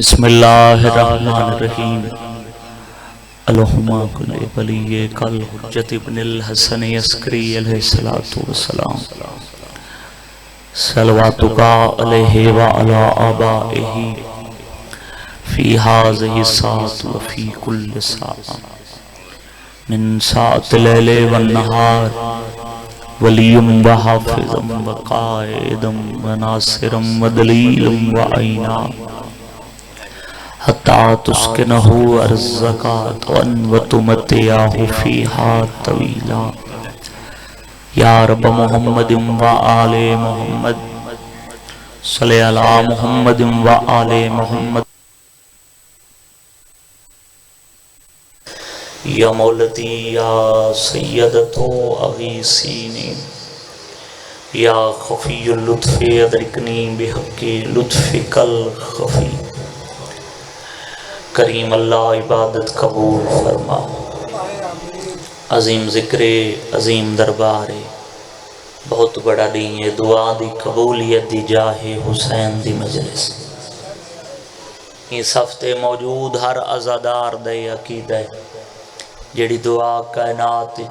بسم اللہ الرحمن الرحیم اللہم کل ولی کل حجت ابن الحسن عسکری علیہ السلام صلواتک علیہ وعلی آبائہ فی ہذہ الساعۃ وفی کل ساعۃ من ساعۃ اللیل والنہار ولی وحافظ وقائد وناصر ودلیل وعینا حتی تسکنہ ارضک وتمتعہ فیہا طویلا یا رب محمد وآل محمد صلی علی محمد وآل محمد یا مولتی یا سیدتو اغیسینی یا خفی اللطف ادرکنی بحق لطفک الخفی کریم اللہ عبادت قبول فرما عظیم ذکر عظیم دربار بہت بڑا دین دعا دی قبولیت دی جاہ حسین دی مجلس اس ہفتے موجود ہر عزادار دے عقیدہ جیڑی دعا کائنات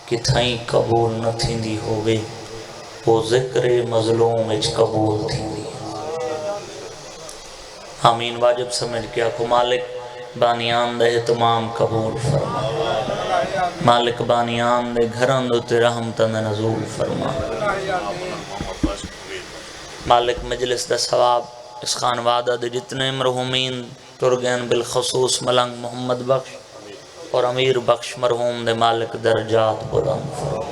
کتھائیں قبول نہ تھیندی ہوگے وہ ذکر مظلوم قبول تھیندی آمین واجب سمجھ کے آکو مالک بانیان دے اہتمام قبول فرما مالک بانیان دے گھران دے رحمتن نزول فرما مالک مجلس دا ثواب اس خان وعدہ دے جتنے مرحومین ترگین بالخصوص ملنگ محمد بخش اور امیر بخش مرحوم دے مالک درجات بلند فرما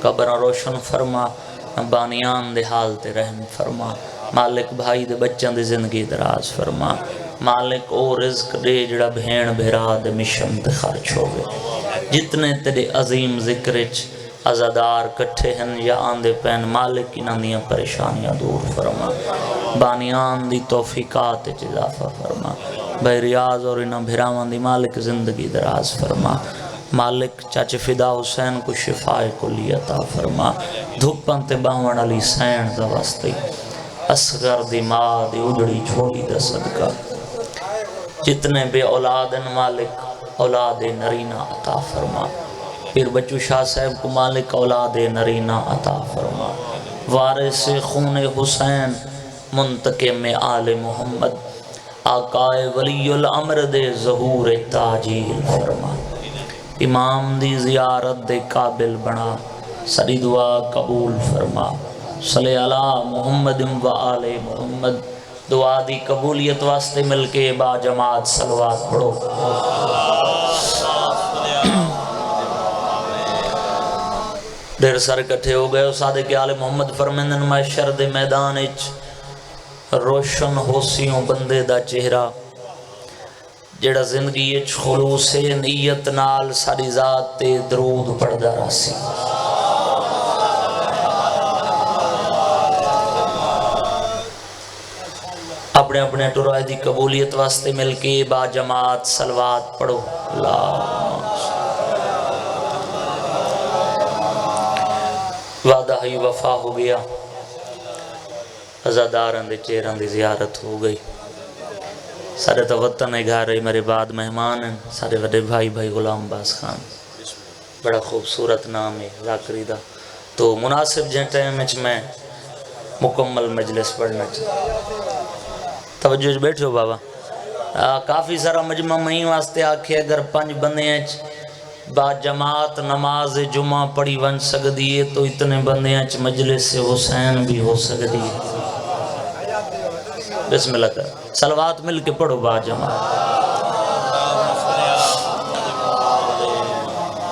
قبر روشن فرما بانیان دے حال تے رحم فرما مالک بھائی دے بچوں دے زندگی دراز فرما مالک او رزق دے جڑا بھین بھیرا دے مشن تے خرچ ہو گئے جتنے تیرے عظیم ذکرچ عزادار کٹھے ہیں یا آندے پین مالک انہاں دیاں پریشانیاں دور فرما بانیان دی توفیقات اضافہ فرما بے ریاض اور انہاں بھیراوان دی مالک زندگی دراز فرما مالک چاچے فدا حسین کو شفاء کلی عطا فرما دھپن تے باون علی سین دا واسطے اصغر دی ماں دی اجڑی چھوڑی دا صدقہ جتنے بے اولادن مالک اولاد نرینہ عطا فرما پھر بچو شاہ صاحب کو مالک اولاد نرینہ عطا فرما وارث خون حسین منتقم آل محمد آقائے ولی الامر دے ظہور تاجیل فرما امام دی زیارت دے قابل بنا سری دعا قبول فرما صلی اللہ محمد و آل محمد دعا دی قبولیت واسطے مل کے با جماعت صلوات پڑھو دیر سر کٹھے ہو گئے صادق آل محمد فرمندن محشر دے میدان روشن ہوسیوں بندے دا چہرہ جڑا زندگی خلوص نیت نال ساری ذات تے درود پڑھدا راسی اپنے اپنے ٹرائے دی قبولیت واسطے مل کے با جماعت صلوات پڑھو وعدہ ہی وفا ہو گیا عزاداران دے چہران دی زیارت ہو گئی سارے تو وطن گھر رہی میرے بعد مہمان ہیں سارے وڈے بھائی غلام باز خان بڑا خوبصورت نام ہے ذاکری دا تو مناسب جن ٹائم میں مکمل مجلس پڑھنا چاہتا توجہ بیٹھو بابا کافی سارا مجمع مہین واسطے آکھے اگر 5 بندے ہیں با جماعت نماز جمعہ پڑھی ون سکتی ہے تو اتنے بندے ہیں مجلس حسین بھی ہو سکتی ہے بسم اللہ کر صلوات مل کے پڑھو با جماعت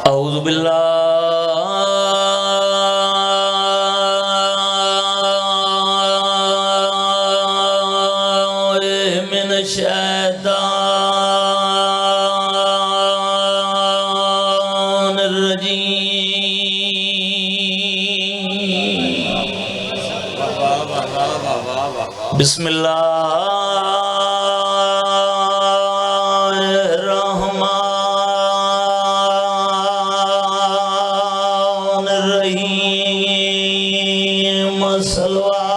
اعوذ باللہ من الشیطان الرجیم بسم اللہ الرحمن الرحیم صلوات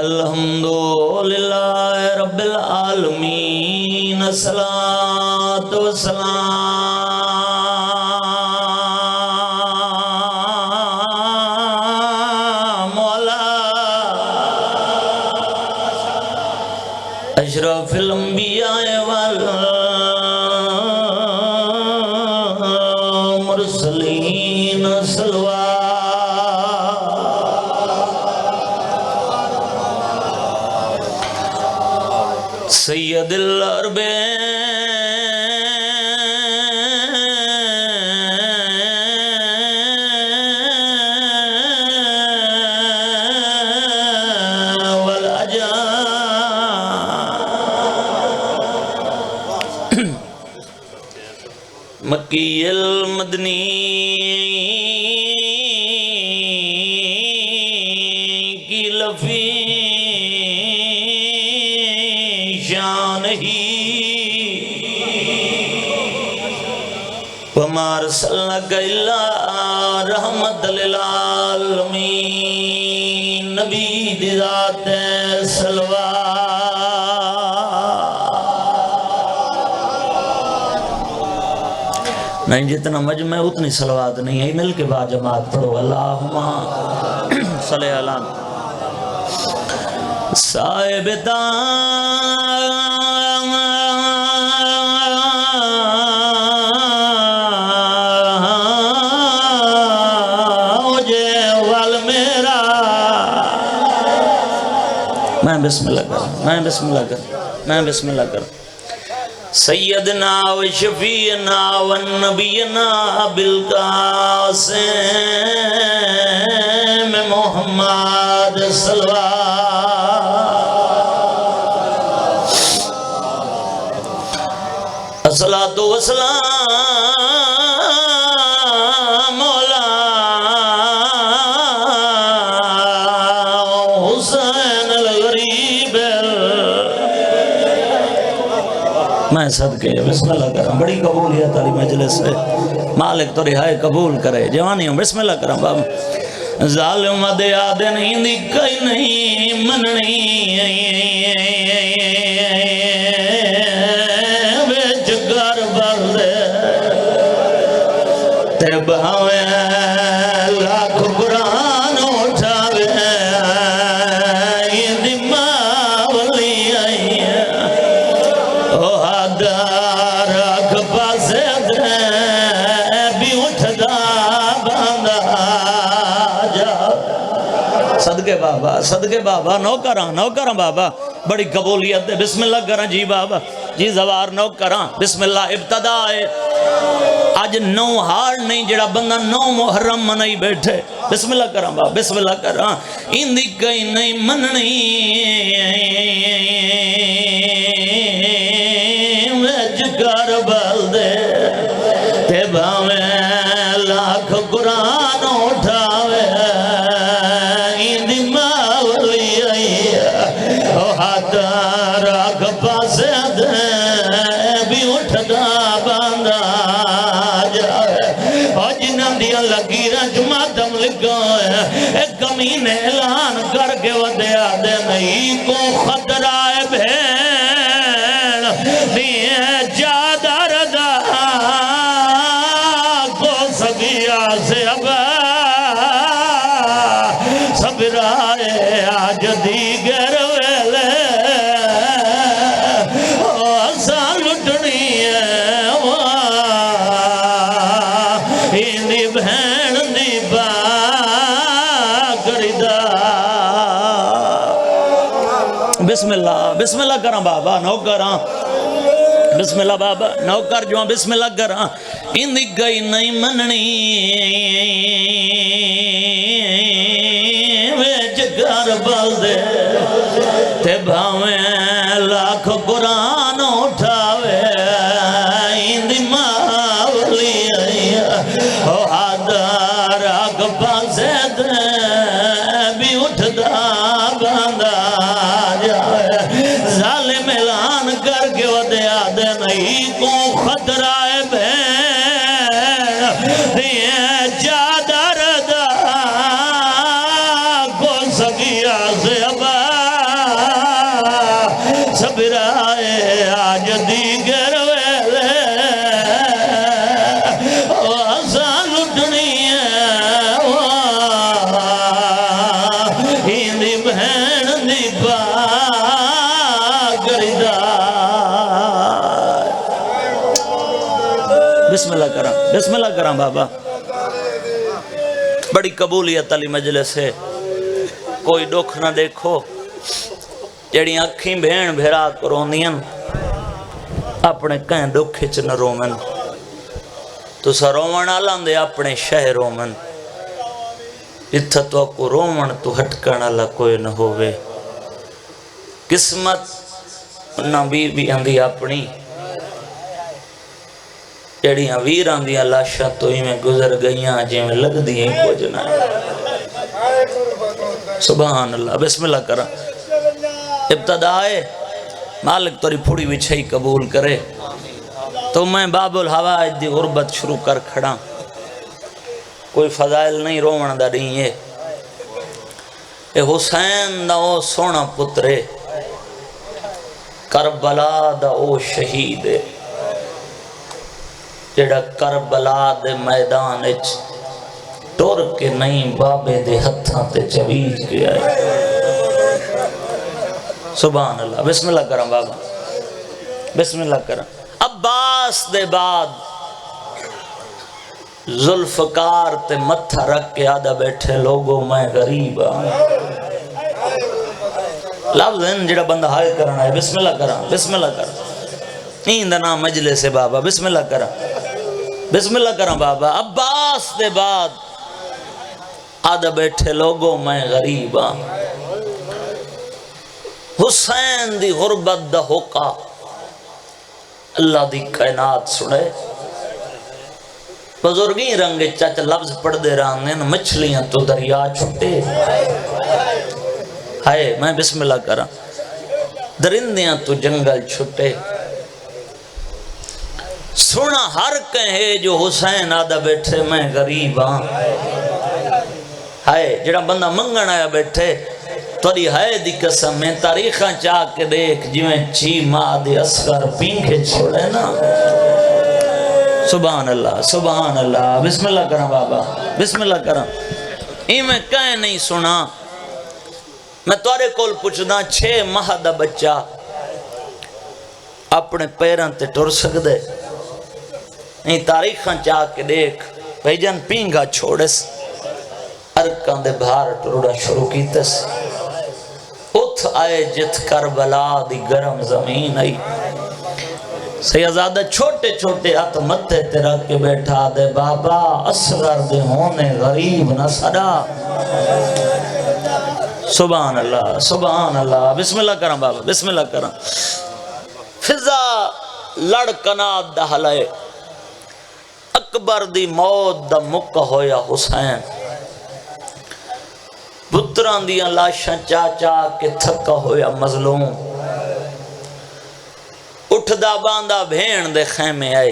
الحمدللہ رب العالمین الصلاۃ والسلام علی اشرف الانبیاء والمرسلین سید العرب والعجم مکی المدنی کی لفی شان ہی وما ارسلناک الا رحمت للعالمین نبی دی ذات صلوات نہیں جتنا مجمع اتنی صلوات نہیں ہے مل کے بعد جماعت پڑھو اللہم صلی اللہ صاحب میں بسم اللہ کر سیدنا و شفیعنا و نبینا بالقاسم محمد صلوات الصلاۃ والسلام مولا حسین الغریب میں صدقے بسم اللہ کرم بڑی قبولیت علی مجلس ہے مالک تو رہائے قبول کرے جوانی ہوں بسم اللہ کرم باب ظالم دے آدھے نہیں دکھائی نہیں مننی بیچ گر بردے تے بہویں لاکھ قرآن اٹھاوے یہ دماولی آئی او حدار اکھ پاسے دے بھی اٹھدا باندھا جا صدقے بابا نو کراں بابا بڑی قبولیت دے بسم اللہ کراں جی بابا جی زوار نو کراں بسم اللہ ابتدا ہے آج نو ہار نہیں جڑا بندہ نو محرم منائی بیٹھے بسم اللہ کراں بابا بسم اللہ کراں اندی کئی نہیں مننی ویج کر بل دے تے بھاویں لاکھ قرآن اٹھاوے راگ پاسے دے بھی اٹھدا باندھا جائے اور جنہاں دیا لگی رجماتم لگا ہے ایک کمین اعلان کر کے ودیا دے نہیں کو خطرہ بھین دیئے جادر دا کو سگیا سے ابا صبرائے آج دیگر بسم اللہ کراں بابا نو کراں بسم اللہ بابا نو کر جو بسم اللہ کراں اندی گئی نہیں مننی ویچ کر بل دے تے بھاویں لاکھ قرآن اٹھاوے اندی ماولی آئی او حدار اک پاسے دے بھی اٹھدا باندھا جائے ظالم اعلان کر کے ودیا دے نہیں کو خطرہ بھین دیئے جادر دا کو سگیا سے ابا سبرائے آج دیگر ویلے آسان اٹھنی ہے ہندی بہن دی پاگردہ بسم اللہ کرام بابا بڑی قبولیت علی مجلس ہے کوئی دکھ نہ دیکھو جڑی اکھیں بھین بھیرا کروندین اپنے کہیں دکھ نہ رومن تو سا رومن آلان دے اپنے شہ رومن اتھا تو کو رومن تو ہٹکن اللہ کوئی نہ ہوئے قسمت نہ بی اندھی اپنی جڑیاں ویران دیاں لاشاں تو ہی میں گزر گئیاں جی میں لگ دیئیں کو جنائے سبحان اللہ بسم اللہ کرا ابتدائے مالک توری پھوڑی وچھئی قبول کرے تو میں باب الحوائج دی غربت شروع کر کھڑا کوئی فضائل نہیں رومن دا نہیں ہے اے حسین دا او سونا پترے کربلا دا او شہید ہے جڑا کربلا دے میدان اچ ٹور کے نہیں بابے دے ہتھاں تے چویج گیا ہے سبحان اللہ بسم اللہ کرم بابا بسم اللہ کرم عباس دے بعد ذوالفقار تے متھا رکھ کے آدھا بیٹھے لوگوں میں غریب ہوں لفظ ہیں جڑا بندہ ہائے کرنا ہے بسم اللہ کرم بسم اللہ کرم نیند نام مجلس ہے بابا بسم اللہ کرم بسم اللہ کرم بابا عباس دے بعد آدھا بیٹھے لوگوں میں غریب ہوں حسین دی غربت دا ہوکا اللہ دی کائنات سنے بزرگی رنگے چاچا لفظ پڑھ دے رہاں مچھلیاں تو دریا چھٹے ہائے میں بسم اللہ کرا درندیاں تو جنگل چھٹے سونا ہر کہے جو حسین آدھا بیٹھے میں غریب ہاں ہائے جڑا بندہ منگن آیا بیٹھے توڑی ہائے دی قسم میں تاریخاں چاہ کے دیکھ جویں چی ماں دے اصغر پینکھے چھوڑے نا سبحان اللہ بسم اللہ کرم بابا بسم اللہ کرم ہی میں کہیں نہیں سنا میں توڑے کول پوچھنا 6 ماہ دا بچہ اپنے پیران تے ٹر سکدے نہیں تاریخاں چاہ کے دیکھ بھائی جان پینگا چھوڑس ارکان دے بھار ٹروڑا شروع کیتس اتھ آئے جت کربلا دی گرم زمین آئی سیازادہ چھوٹے چھوٹے ہاتھ متے تیرا کے بیٹھا دے بابا اصغر دے ہونے غریب نہ صدا سبحان اللہ بسم اللہ کرم بابا بسم اللہ کرم فضا لڑکنات دا حلائے اکبر دی موت دا مکہ ہویا حسین پتران دیاں لاشاں چاچا کے تھکا ہویا مظلوم اٹھ دا باندھا بھین دے خیمے آئے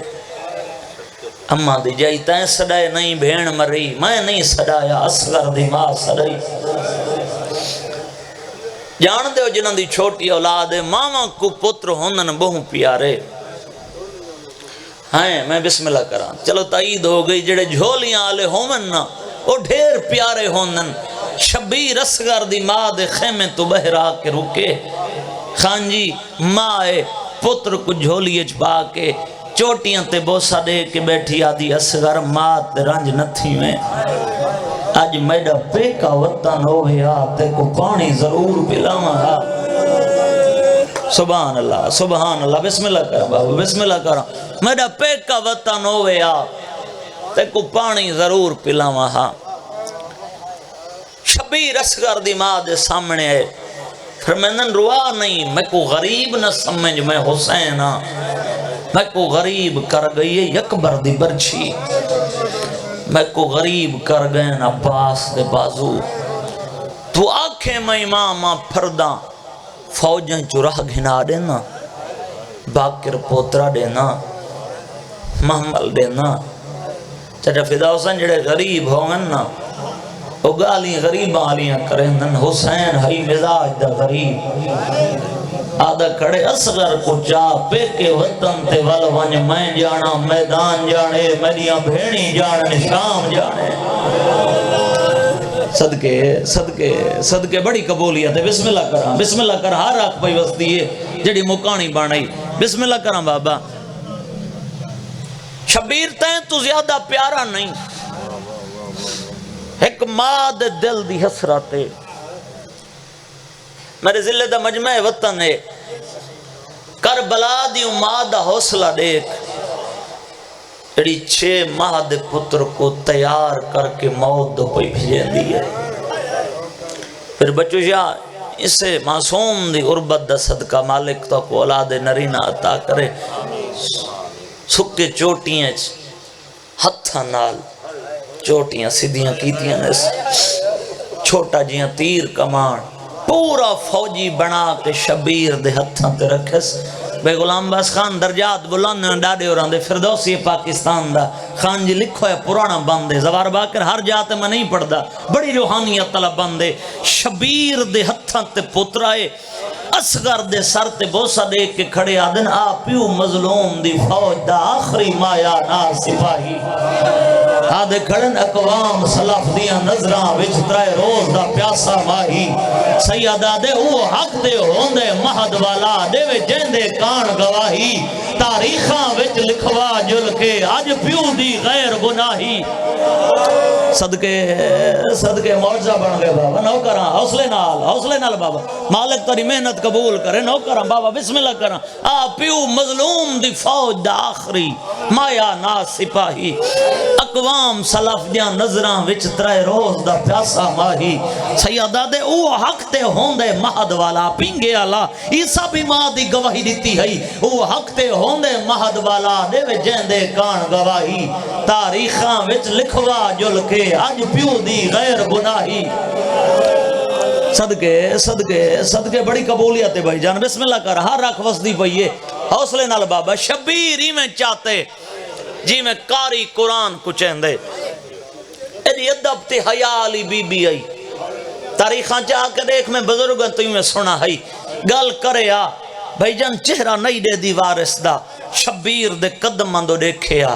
اماں دی جائی تائیں سڑائے نہیں بھین مری میں نہیں سڑایا اصغر دی ماں سڑائی جان دے ہو جنہاں دی چھوٹی اولاد ہے ماما کو پتر ہوندن بہوں پیارے ہائیں میں بسم اللہ کران چلو تائید ہو گئی جڑے جھولیاں آلے ہومن نا وہ ڈھیر پیارے ہوندن شبیر اصغر دی ماں دے خیمے تو بہرا کے رکے خان جی ماں ہے پتر کو جھولی اچھپا کے چوٹیاں تے بوسا دے کے بیٹھی آدھی اصغر ماں تے رنج نہ تھی میں آج میڈا پیکا وطن ہوئے آتے کو پانی ضرور پلاما ہا سبحان اللہ بسم اللہ کرا بابا بسم اللہ کرا میڈا پیکا وطن ہوئے آتے کو پانی ضرور پلاما ہا شبیر اصغر دی ماں دے سامنے ہے فرمینن روا نہیں میں کو غریب نہ سمجھ میں حسین ہاں میں کو غریب کر گئی ہے اکبر دی برچھی میں کو غریب کر گئے نا عباس دے بازو تو آنکھیں میں امامہ پھرداں فوجیں چراہ گھنا دینا باکر پوترا دینا محمل دینا چاچا فدا حسین جڑے غریب ہوگن نا وہ گالی غریب آلیاں کریں حسین ہی مزاج دا غریب آدھا کھڑے اصغر کو چاہ پے کے وطن تے ول ونج میں جانا میدان جانے میریاں بھیڑی جانے شام جانے صدقے صدقے صدقے بڑی قبولیت ہے بسم اللہ کرام بسم اللہ کر ہر آنکھ پئی وستی ہے جڑی مکانی بانائی بسم اللہ کرام بابا شبیر تین تو زیادہ پیارا نہیں ایک ماں دے دل دی حسرت ہے میرے ضلع دا مجمع وطن ہے کربلا دی ماں دا حوصلہ دیکھ جڑی 6 ماہ دے پتر کو تیار کر کے موت دو پئی بھیجیں دی ہے پھر بچو شاہ اسے معصوم دی غربت دا صدقہ مالک تو کو اولاد نرینہ عطا کرے سکے چوٹیاں ہتھاں نال چوٹیاں سیدھیاں کیتیاں چھوٹا جیاں تیر کمان پورا فوجی بنا کے شبیر دے ہتھاں تے رکھس بے غلام باس خان درجات بلند ڈاڑے اور آندے فردوسی پاکستان دا خان جی لکھو ہے پرانا بندے زوار باکر ہر جاتے میں نہیں پڑھ دا بڑی روحانیت طلب بندے شبیر دے ہتھاں تے پترائے اصغر دے سر تے بوسہ دے کے کھڑے آدن آپیو مظلوم دی فوج دا آخری مایا نا سپاہی آدھے کھڑن اقوام سلف دیاں نظران وچ ترائے روز دا پیاسا ماہی سیدہ دے او حق دے ہوندے مہد والا دے وے جیندے کان گواہی تاریخاں وچ لکھوا جل کے آج پیو دی غیر گناہی صدقے معجزہ بن گئے بابا نوکراں حوصلے نال بابا مالک تاری محنت قبول کرے نوکراں بابا بسم اللہ کراں پیو مظلوم دی فوج دا آخری مایا نا سپاہی اقوام سلف دیاں نظراں وچ ترائے روز دا پیاسا ماہی سیدہ دے او حق تے ہوندے مہد والا پینگے آلا عیسیٰ بھی ماں دی گواہی دیتی ہے او حق تے ہوندے مہد والا دے وے جیندے کان گواہی تاریخاں وچ لکھوا جل کے آج پیو دی غیر گناہی صدقے بڑی قبولیت ہے بھائی جان بسم اللہ کر ہر رکھ وسدی پئیے حوصلے نال بابا شبیر ہی میں چاہتے جی میں قاری قرآن کو چہندے ایدی ادب تے حیالی بی بی آئی تاریخاں چاہ کے دیکھ میں بزرگاں تو میں سنا ہے گل کرے آ بھائی جان چہرہ نہیں دے دی وارث دا شبیر دے قدم اندو دیکھے آ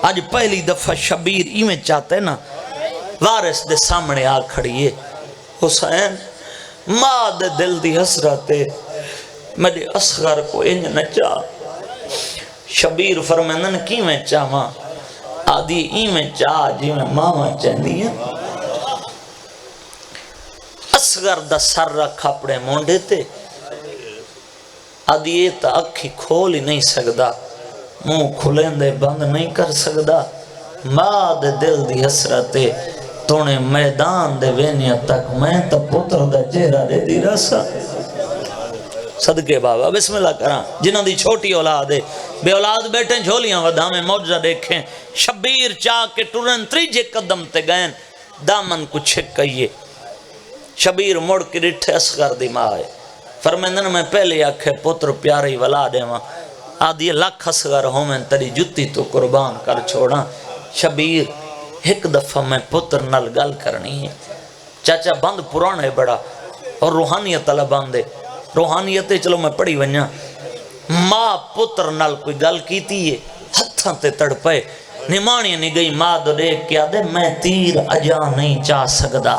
آج پہلی دفعہ شبیر ہی میں چاہتے نا وارث دے سامنے آ کھڑیے حسین ماں دے دل دی حسرتے میرے اصغر کو انج نہ چاہ شبیر فرمینن کی میں چاہاں آدھی ای میں چاہ جی میں ماما چاہنی ہے اصغر دا سر رکھ اپنے مونڈے تے آدھی یہ تا اکھی کھول ہی نہیں سکدا منہ کھلیں دے بند نہیں کر سکدا ماں دے دل دی حسرتے تونے میدان دے وینیا تک میں تا پتر دا چہرہ دے دی رسا صدقے بابا بسم اللہ کران جنہاں دی چھوٹی اولاد ہے بے اولاد بیٹھیں جھولیاں ودھا میں موجزہ دیکھیں شبیر چاہ کے ٹرن تریجے قدم تے گئن دامن کو چھک کئیے شبیر مڑ کے رٹھے اصغر دی ماں ہے فرمیندن میں پہلے آکھے پتر پیاری ولا دے ماں آدھی لکھ اصغر ہوں میں تری جتی تو قربان کر چھوڑا شبیر ایک دفعہ میں پتر نل گل کرنی ہے چاچا بند پرانا ہے بڑا اور روحانیت اللہ باندے روحانیت چلو میں پڑھی ونیا ماں پتر نل کوئی گل کیتی ہے ہتھاں تے تڑپے نمانی نہیں گئی ماں دو دیکھ کیا دے میں تیر اجا نہیں چاہ سکدا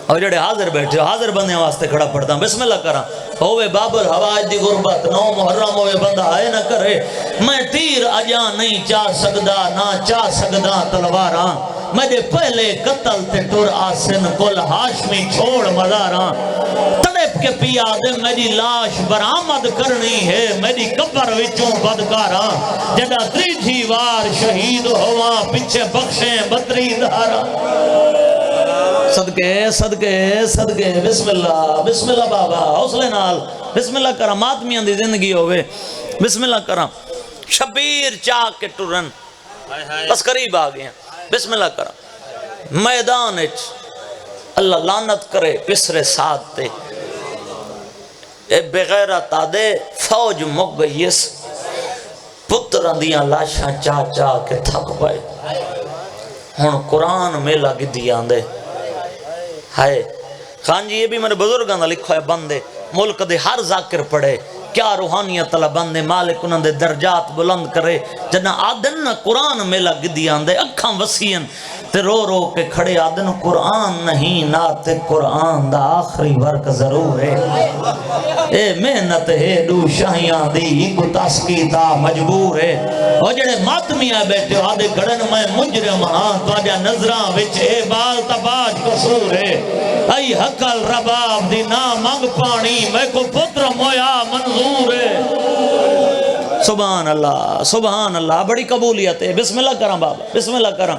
اور جڑے حاضر بیٹھے حاضر بندے واسطے کھڑا پڑتا ہوں بسم اللہ کرا ہوئے بابل حواج دی غربت نو محرم ہوئے بندہ آئے نہ کرے میں تیر اجا نہیں چاہ سکدا نہ چاہ سکدا تلواراں میں دے پہلے قتل تے ٹر آسن کل ہاشمی چھوڑ مزاراں تڑپ کے پیا دے میری لاش برآمد کرنی ہے میری قبر وچوں بدکاراں جدا تریجھی وار شہید ہوا پچھے بخشیں بدری دھارا صدقے بسم اللہ بابا حوصلے نال بسم اللہ کرم آدمیاں دی زندگی ہوئے بسم اللہ کرم شبیر چاہ کے ٹرن بس قریب آگئے بسم اللہ کرم میدان اللہ لعنت کرے پسرے ساتھ تے اے بغیرت آدے فوج مک گئی اس پتر اندیاں لاشاں چاہ چاہ کے تھک پائے ہن قرآن میں لگ دیا دے ہائے خان جی یہ بھی میرے بزرگاں دا لکھا ہے بندے ملک دے ہر ذاکر پڑھے کیا روحانیت اللہ بندے مالک انہوں دے درجات بلند کرے جنہ آدن نہ قرآن میلا گدی آندے اکھاں وسیعن تے رو رو کے کھڑے آدن قرآن نہیں نات قرآن دا آخری ورک ضرور ہے اے محنت ہے دو شاہیاں دی کو تسکیتا مجبور ہے اور جڑے ماتمی آئے بیٹھے آدھے گھڑن میں مجرم ہاں تو آجا نظران وچ اے بال تباج قصور ہے ای حقل رباب دی نا مانگ پانی میں کو پتر مویا منظور ہے سبحان اللہ بڑی قبولیت ہے بسم اللہ کرم بابا بسم اللہ کرم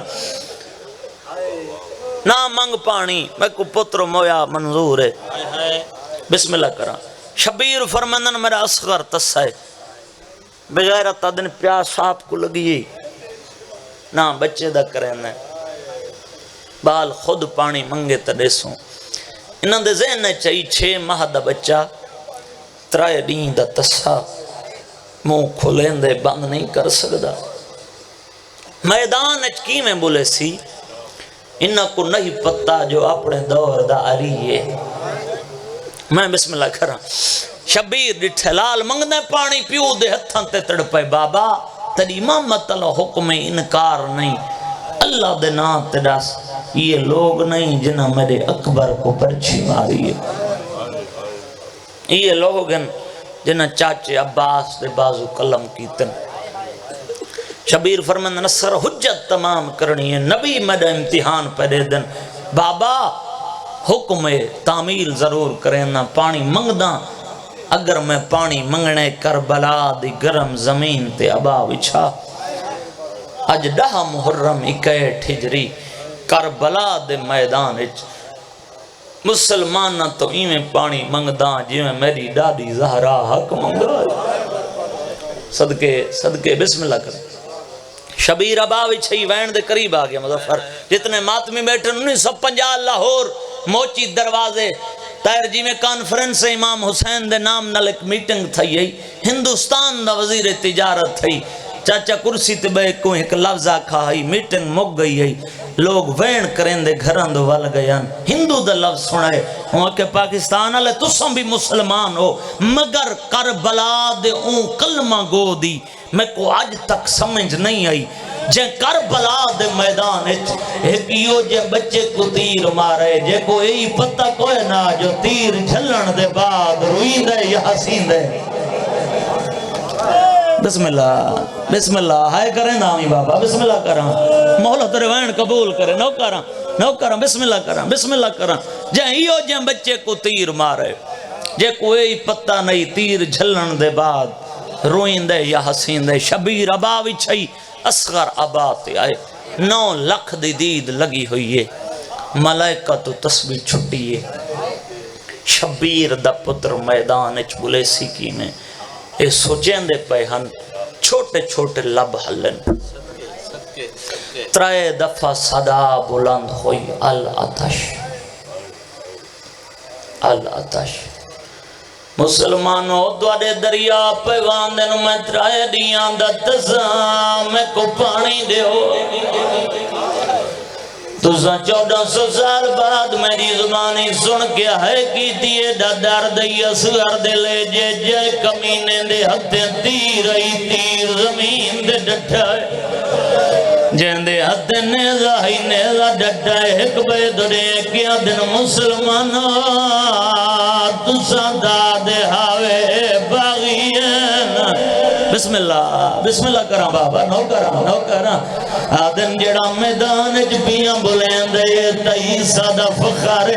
نا منگ پانی میں کو پتر مویا منظور ہے بسم اللہ کرم شبیر فرمندن میرا اصغر تسا ہے بغیرت آدن پیاس آپ کو لگی نا بچے دا کریں بال خود پانی منگے تڑیسوں انہاں دے ذہن نے چاہی 6 ماہ دا بچہ ترائے دین دا تسا منہ کھولیں دے بند نہیں کر سکدا میدان اچکی میں بولے سی انہاں کو نہیں پتا جو اپنے دور دا علی ہے میں بسم اللہ کرا شبیر ڈٹھے لال منگ دے پانی پیو دے ہتھاں تے تڑ پائے بابا تیری امامت اللہ حکم انکار نہیں اللہ دے نا تے دس یہ لوگ نہیں جنہ میرے اکبر کو پرچھی ماری ہے یہ لوگ ہیں جنہ چاچے عباس دے بازو قلم کیتن شبیر فرمند نصر حجت تمام کرنی ہے نبی میرا امتحان پہلے دن بابا حکم تعمیل ضرور کریں نہ پانی منگداں اگر میں پانی منگنے کربلا دی گرم زمین تے ابا وچھا اج 10 محرم 21 ہجری کربلا دے میدان اچ مسلمانہ تو ایمیں پانی منگداں جی میں میری دادی زہرا حق منگا صدقے بسم اللہ کریں شبیر اباوی چھئی وین دے قریب آگیا مظفر جتنے ماتمی بیٹھے 1950 لاہور موچی دروازے تائر جی میں کانفرنس امام حسین دے نام نل ایک میٹنگ تھئی ہندوستان دا وزیر تجارت تھئی چاچا کرسی تے بے کو ایک لفظہ کھائی میٹنگ مک گئی ہے لوگ وین کریں دے گھران دو وال گیان ہندو دا لفظ سنائے وہاں کہ پاکستان علیہ تسم بھی مسلمان ہو مگر کربلا دے اون کلمہ گو دی میں کو آج تک سمجھ نہیں آئی جے کربلا دے میدان ایک یو جے بچے کو تیر مارے جے کو یہی پتہ کوئی نہ جو تیر جھلن دے بعد روئی دے یا حسین دے بسم اللہ ہائے کریں نامی بابا بسم اللہ کریں مولا ترے وین قبول کریں نو کریں بسم اللہ کریں جے ہیو جے بچے کو تیر مارے جے کوئی پتہ نہیں تیر جھلن دے بعد روئیں دے یا حسین دے شبیر اباوی چھئی اصغر اباتے آئے 9 لکھ دی دید لگی ہوئی ہے ملائکہ تو تسبیح چھٹی ہے شبیر دا پتر میدان اچ بلے سیکی میں اے سوچیں دے پہ ہن چھوٹے چھوٹے لب حلن ترائے دفعہ صدا بلند ہوئی الاتش مسلمانوں دوارے دریا پہ واندن میں ترائے دیاں دا تزام میں کو پانی دے ہو تُسا 1400 سال بعد میری زبانی سن کے ہے کی دیئے دا درد یسگر دے لے جے جے کمینے دے ہتھیں تیر ای تیر زمین دے ڈٹھائے جن دے ہتھیں نیزہ ہی نیزہ ڈٹھائے ایک بے درے کیا دن مسلمانہ تُسا دادے ہاوے باغین بسم اللہ کرام بابا نو کرام آدن جڑا میدان جبیاں بلین دے تا عیسیٰ دا فخر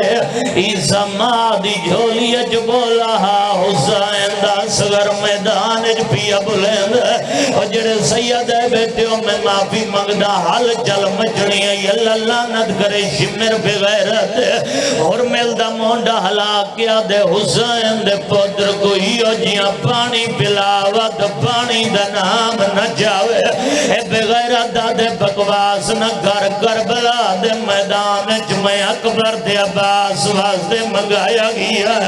عیسیٰ ماں دی جھولی اج بولا حسین دا صغر میدان جبیاں بلین دے اور جڑے سید ہے بیٹیوں میں معافی مگدہ حال جل مجھنی ہے اللہ لعنت کرے شمر بغیرت اور ملدہ مونڈا ہلاک کیا دے حسین دے پودر کو ہیو جیاں پانی پلاوت پانی دا نام نہ جاوے اے بغیرت دا دے بکواس نہ گھر کربلا دے میدان میں اکبر دے عباس واسطے منگایا گیا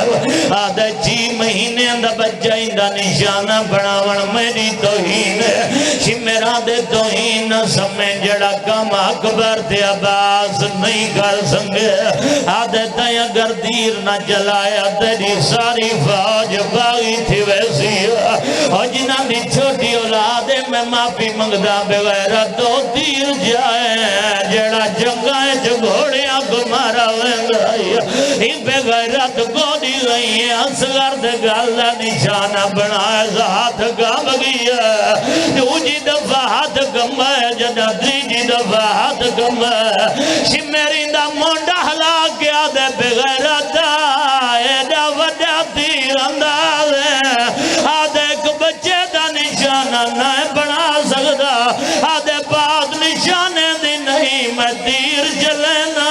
آدھے 6 مہینے دا بچہ جڑیں دا نشانہ بناون میری توہین شمرا دے توہین سمیں جڑا کم اکبر تے عباس نہیں کر سنگے آدھے تائیں اگر دیر نہ جلایا تیری ساری فوج باغی تھی ویسی اور جنہ دی چھوٹی اولادے میں معافی منگدا بغیر دو تیر جائے جڑا جنگائے جو گھوڑیاں کو مارا وینگائی ہی بغیرت گوڑی گئی ہیں اصغر دے گالہ نشانہ بنائے ہاتھ گام گیا دوجی دفعہ ہاتھ گم ہے جدہ تیجی دفعہ ہاتھ گم ہے شمیری دا مونڈا ہلا کیا دے بغیرت ایڈا وڈا تیر انداز ہے آدھے ایک بچے دا نشانہ نہ بنا سکتا آدھے بعد نشانے دی نہیں میں تیر جلینا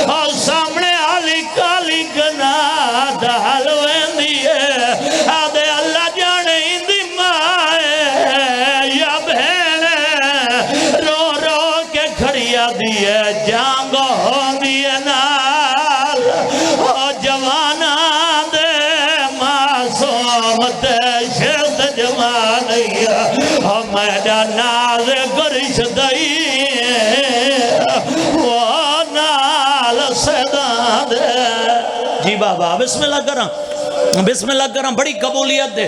اور سامنے آلی کالی گنا دہل ویندیے آدھے اللہ جانے اندی مائے یا بھینے رو رو کے کھڑیا دیے جانگو ہوں دیے نال اور جوانا دے معصوم تے شرط جوانیا اور میڈا ناز گرش دئی وہ نال صدا دے جی بابا بسم اللہ کرم بسم اللہ کرم بڑی قبولیت دے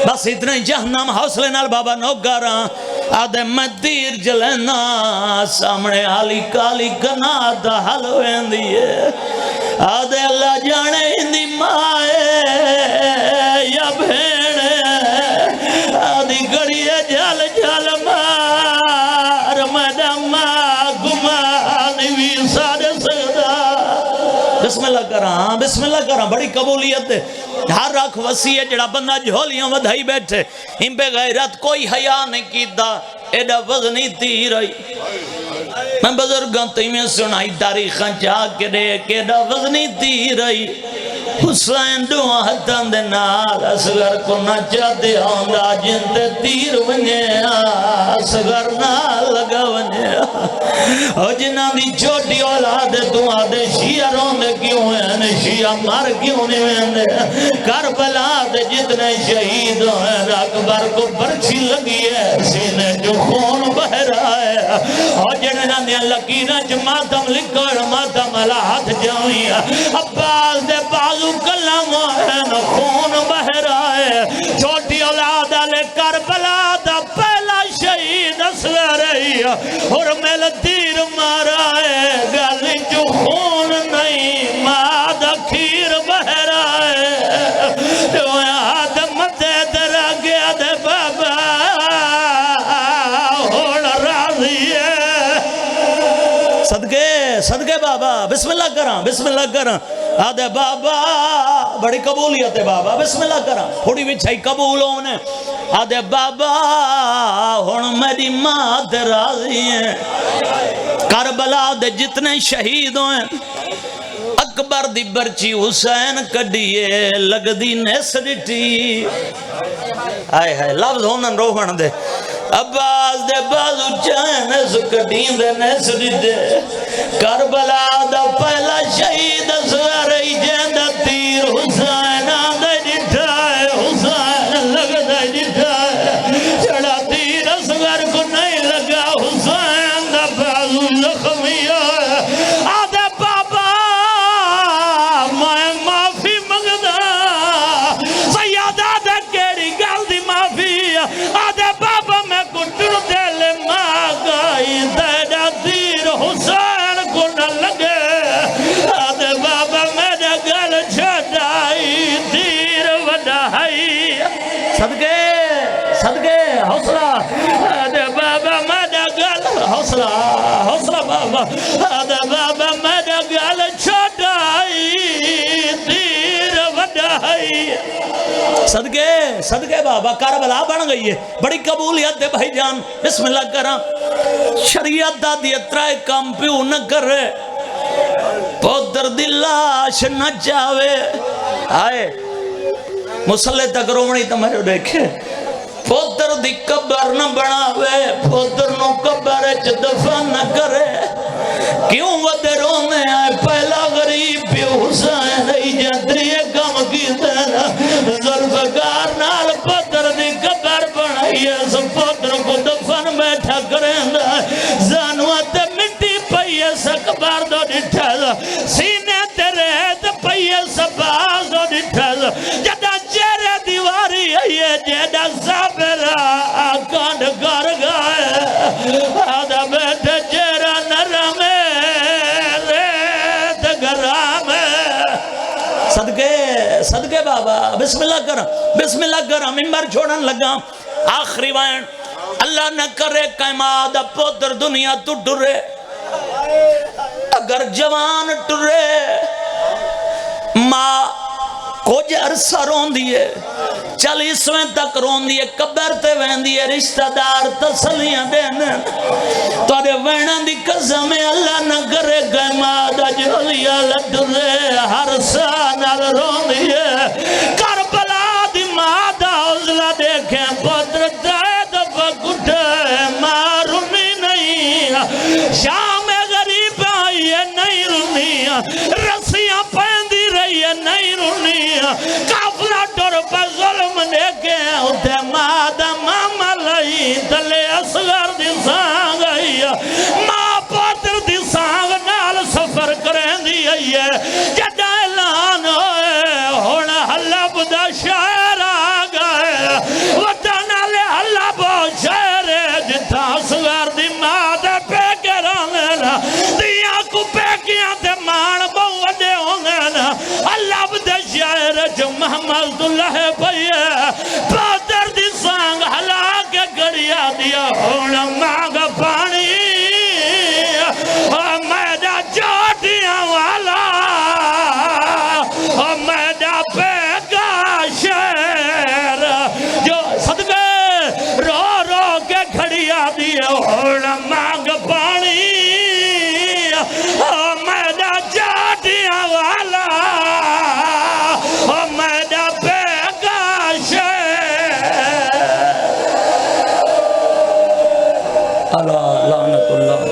بس اتنا ہی جہنم حوصلے نال بابا نو گارا آدھے میں تیر جلینا سامنے حالی کالی گنا دا حل ویندیے آدھے اللہ جانے ہندی مائے یا بھینے آدھی گڑیے جال جال مار میڈم گمانی بھی سارے سگدا بسم اللہ کرام بسم اللہ کرام بڑی قبولیت ہے ہر رکھ وسیع ہے جڑا بندہ جھولیاں ودھائی بیٹھے ان پہ غیرت کوئی حیاء نہیں کیتا ایڈا وزنی تیر آئی میں بزرگاں تیمیں سنائی تاریخاں چاہ کے دے کہ ایڈا وزنی تیر آئی حسین دعا ہتھان دے نال اصغر کو نہ چاہتے ہوندہ جن تے تیر ونجے اصغر نال لگا ونجے اور جنہ دی چھوٹی اولاد دعا دے شیعہ روندے کیوں ہیں شیعہ مار کیوں نہیں ویندے کربلا دے جتنے شہید ہیں اکبر کو برچی لگی ہے سینے جو خون بہ رہا ہے اور جنہ دے لکیرہ جو ماتم لکھو ماتم اللہ ہاتھ جاؤں عباس دے بازو کلام ہے خون بہ رہا ہے چھوٹی اولاد علی کربلا دا پہلا شہید اصغر رہی اور میل تیر مارا ہے گلی جو خون نہیں ماد کھیر بہ رہا ہے جو ہاتھ مدے درہ گیا دے بابا ہوڑ راضی ہے صدقے بابا بسم اللہ کرام بسم اللہ کرام آدھے بابا بڑی قبولیت ہے بابا بسم اللہ کرام تھوڑی وچھائی قبول ہونے آدھے بابا ہون میری ماں تے راضی ہیں کربلا دے جتنے شہید ہوئے اکبر دی برچی حسین کڈیے لگ دی نیسڈٹی آئے ہے لفظ ہونن روحن دے عباس دے بازو چاہیں نیس کڈین دے نیسڈٹی کربلا دا پہلا شہید اصغر رہی جیندہ تیر حسین آدھے جٹھائے حسین لگ دے جٹھائے چڑا تیر اصغر کو نہیں لگا حسین دا بازو زخمی ہے آدھے بابا میں معافی منگدا سیادہ دے کیڑی گل دی معافی آدھے بابا میں کٹر دل ماگائی تیرا تیر حسین کو نہ لگے آدھے بابا میرے گل چھڑائی تیر وڈائی صدقے حوصلہ آدھے بابا میرے گل حوصلہ بابا آدھے بابا میرے گل چھڑائی تیر وڈائی صدقے بابا کربلا بن گئی ہے بڑی قبولیت دے بھائی جان بسم اللہ کرام شریعت دا دی اترائے کام پیو نہ کر رہے پودر دی لاش نہ چاہوے آئے مسلح تک رومنی تمہیں دیکھے پودر دی قبر نہ بناوے پودر نو قبر اچ دفن نہ کرے کیوں ودے رونے آئے پہلا غریب پیو حسین ای جدری کام کی دینا ظلف مردو ڈٹھل سینے تیرے پیے سبازو ڈٹھل جدا چہرے دیواری ہے جدا صبرہ کانڈ کر گئے آدھا بیٹھے چہرہ نرم ریت گرام صدقے بابا بسم اللہ کر ممبر چھوڑن لگا آخری وائن اللہ نہ کرے قیماد پوتر دنیا تو ٹرے اگر جوان ٹرے ماں کچھ عرصہ رون دیئے 40ویں تک رون دیئے قبر تے وین دیئے رشتہ دار تسلیاں دینے تو آدھے وینن دی قسم اللہ نہ کرے قیماد جلیا لٹرے ہر سانال رون دیئے کربلا دی مادہ عزلہ دیکھیں پتر شام غریب آئی ہے نہیں رونی رسیاں پہندی رہی ہے نہیں رونی کافلہ ٹور پر ظلم دیکھے اتھے مادہ ماما لئی دلے اصغر دی سانگ آئی ہے ماں پاتر دی سانگ نال سفر کریں دی آئی ہے جدہ اعلان ہوئے ہونا حلب دا شاعر آگئے وطنہ لے حلب شاعر جتا اصغر دی مادہ پہ دیا کو پیکیاں تے مان بوڑے ہونگے نا اللہ بدے شاعر جو محمد اللہ پہیے پاتر دی سانگ حلا کے گڑیا دیا ہونا مانگ پانی میڈا چوٹیاں والا میڈا پیکا شہر جو صدقے رو رو کے گھڑیا دیا ہونا مانگ پانی میڈا چاٹیاں والا میڈا پیگا شہر اللہ لعنت اللہ